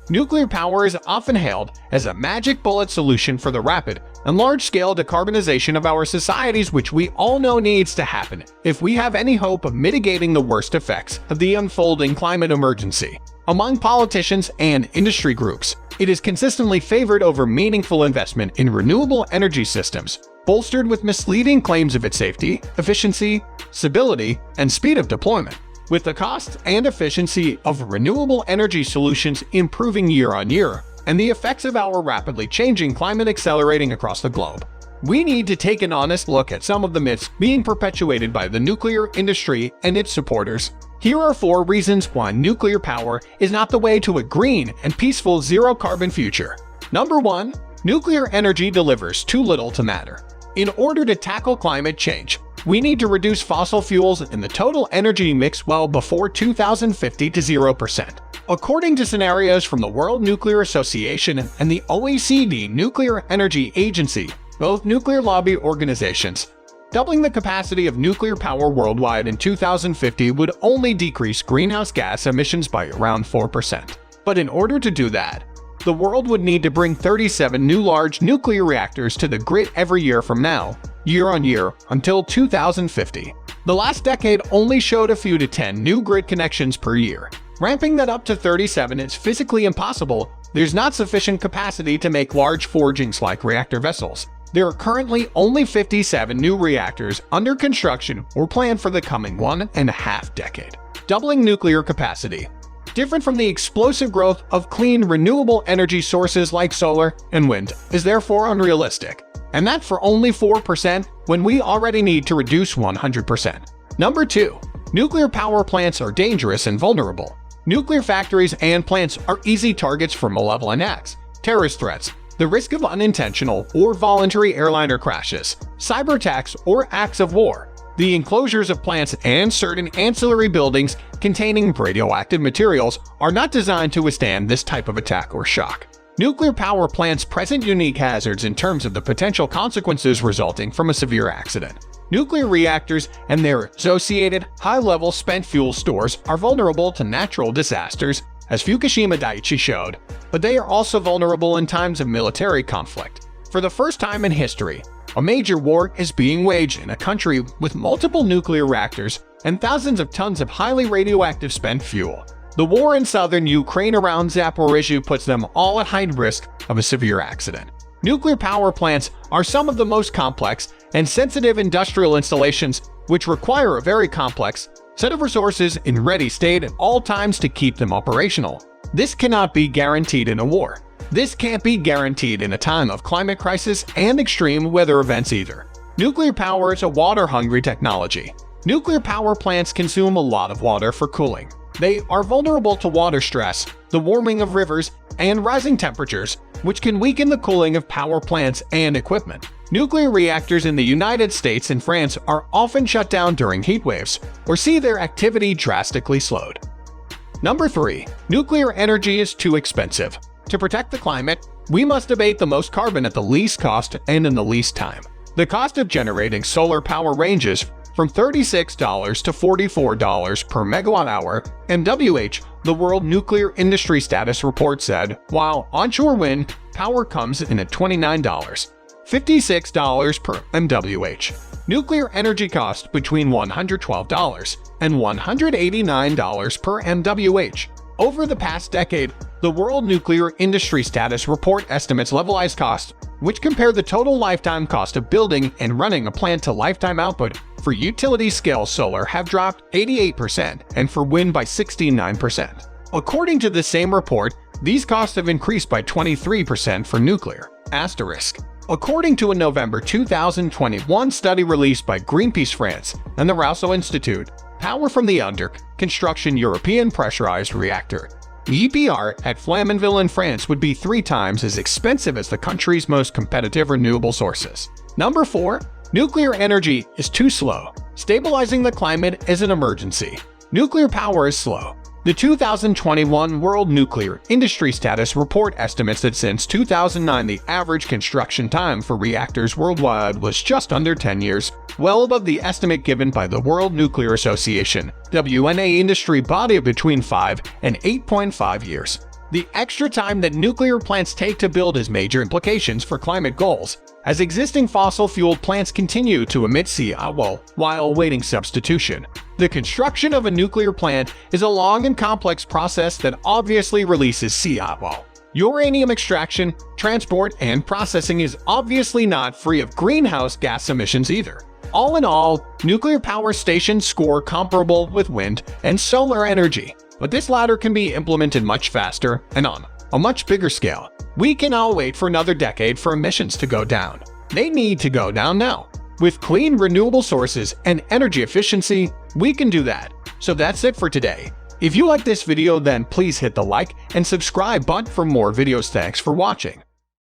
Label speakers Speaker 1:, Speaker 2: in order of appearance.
Speaker 1: Nuclear power is often hailed as a magic bullet solution for the rapid and large-scale decarbonization of our societies, which we all know needs to happen if we have any hope of mitigating the worst effects of the unfolding climate emergency. Among politicians and industry groups, it is consistently favored over meaningful investment in renewable energy systems, bolstered with misleading claims of its safety, efficiency, stability, and speed of deployment. With the cost and efficiency of renewable energy solutions improving year on year, and the effects of our rapidly changing climate accelerating across the globe, we need to take an honest look at some of the myths being perpetuated by the nuclear industry and its supporters. Here are 4 reasons why nuclear power is not the way to a green and peaceful zero-carbon future. Number 1. Nuclear energy delivers too little to matter. In order to tackle climate change, we need to reduce fossil fuels in the total energy mix well before 2050 to 0%. According to scenarios from the World Nuclear Association and the OECD Nuclear Energy Agency, both nuclear lobby organizations, doubling the capacity of nuclear power worldwide in 2050 would only decrease greenhouse gas emissions by around 4%. But in order to do that, the world would need to bring 37 new large nuclear reactors to the grid every year from now, year on year, until 2050. The last decade only showed a few to 10 new grid connections per year. Ramping that up to 37 is physically impossible. There's not sufficient capacity to make large forgings like reactor vessels. There are currently only 57 new reactors under construction or planned for the coming 1.5 decades. Doubling nuclear capacity, different from the explosive growth of clean, renewable energy sources like solar and wind, is therefore unrealistic. And that for only 4% when we already need to reduce 100%. Number 2. Nuclear power plants are dangerous and vulnerable. Nuclear factories and plants are easy targets for malevolent acts, terrorist threats, the risk of unintentional or voluntary airliner crashes, cyber attacks, or acts of war. The enclosures of plants and certain ancillary buildings containing radioactive materials are not designed to withstand this type of attack or shock. Nuclear power plants present unique hazards in terms of the potential consequences resulting from a severe accident. Nuclear reactors and their associated high-level spent fuel stores are vulnerable to natural disasters, as Fukushima Daiichi showed, but they are also vulnerable in times of military conflict. For the first time in history, a major war is being waged in a country with multiple nuclear reactors and thousands of tons of highly radioactive spent fuel. The war in southern Ukraine around Zaporizhzhia puts them all at high risk of a severe accident. Nuclear power plants are some of the most complex and sensitive industrial installations, which require a very complex set of resources in ready state at all times to keep them operational. This cannot be guaranteed in a war. This can't be guaranteed in a time of climate crisis and extreme weather events either. Nuclear power is a water-hungry technology. Nuclear power plants consume a lot of water for cooling. They are vulnerable to water stress, the warming of rivers, and rising temperatures, which can weaken the cooling of power plants and equipment. Nuclear reactors in the United States and France are often shut down during heat waves or see their activity drastically slowed. Number 3. Nuclear energy is too expensive. To protect the climate, we must abate the most carbon at the least cost and in the least time. The cost of generating solar power ranges from $36 to $44 per megawatt-hour, MWH, the World Nuclear Industry Status Report said, while onshore wind power comes in at $29, $56 per MWH. Nuclear energy costs between $112 and $189 per MWH. Over the past decade, the World Nuclear Industry Status Report estimates levelized costs, which compare the total lifetime cost of building and running a plant to lifetime output. For utility-scale solar have dropped 88% and for wind by 69%. According to the same report, these costs have increased by 23% for nuclear. Asterisk. According to a November 2021 study released by Greenpeace France and the Rousseau Institute, power from the under-construction European pressurized reactor (EPR) at Flamanville in France would be 3 times as expensive as the country's most competitive renewable sources. Number 4. Nuclear energy is too slow. Stabilizing the climate is an emergency. Nuclear power is slow. The 2021 World Nuclear Industry Status Report estimates that since 2009 the average construction time for reactors worldwide was just under 10 years, well above the estimate given by the World Nuclear Association, WNA industry body of between 5 and 8.5 years. The extra time that nuclear plants take to build has major implications for climate goals, as existing fossil-fueled plants continue to emit CO2 while awaiting substitution. The construction of a nuclear plant is a long and complex process that obviously releases CO2. Uranium extraction, transport, and processing is obviously not free of greenhouse gas emissions either. All in all, nuclear power stations score comparable with wind and solar energy, but this latter can be implemented much faster and on a much bigger scale. We cannot wait for another decade for emissions to go down. They need to go down now. With clean, renewable sources and energy efficiency, we can do that. So that's it for today. If you like this video, then please hit the like and subscribe button for more videos. Thanks for watching.